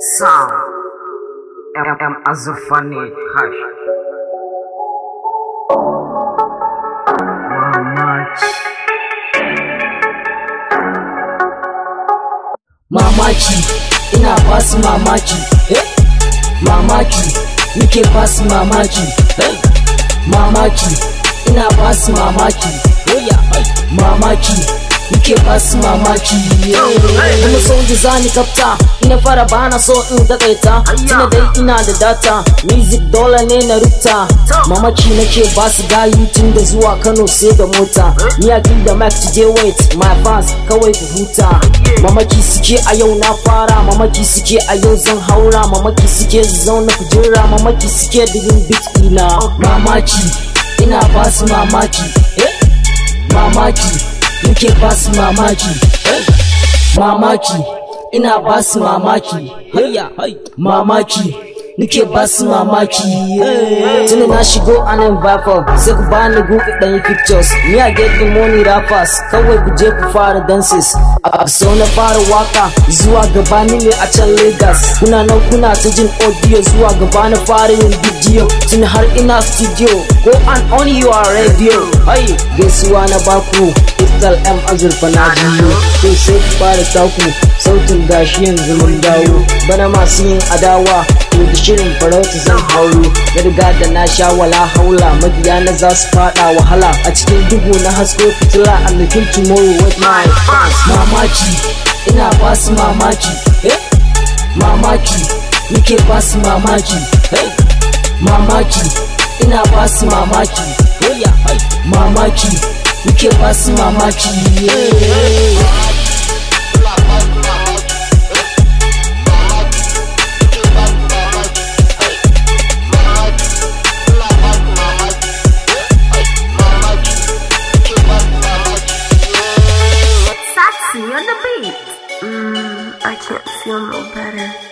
Sound Azufani Hush Mamaki, ina basu mamaki, mamaki, nike basu mamaki, mamaki, ina basu mamaki, mamaki, nike basu mamaki. Kuma son da zani kafta, ina fara bana so in takaita, tuna dai ina da data, music dole ne na rubuta. Mamaki nake basu gayu tun da zuwa Kano sai da mota. Ni a da Mac today wait, my fans kawai ku huta. Mamaki suke a yau na fara, mamaki suke a yau zan haura, mamaki suke zauna kujera, mamaki suke digin beat ina. Mamaki, ina basu mamaki, mamaki, nike basu mamaki, mamaki, ina basu mamaki, mamaki, nike basu mamaki. Tuni na shigo anan vapor, sai ku bani gugu ɗanyi pictures. Me I get the money rappers, kawai ku je ku fara dances. A sau na fara waka, zuwa gaba ni ne a can Lagos. Kuna nan kuna ta jin audio, zuwa gaba na fara yin video. Tuni har ina studio, go on your radio. Hey, gaisuwa na baku, Crystal M Azurfa na biyu. To sai ku fara taku, sautin gashi yanzu mun dawo. Bana masu yin adawa, to da shirin farauta zan hauro. Da riga da na sha wala haula, makiya na za su fada wahala. A cikin duhu na hasko fitila, I'm looking tomorrow with my fans. Mamaki, ina basu mamaki, mamaki, nike basu mamaki, mamaki, ina basu mamaki, mamaki, nike basu mamaki. On the beat. I can't feel no better.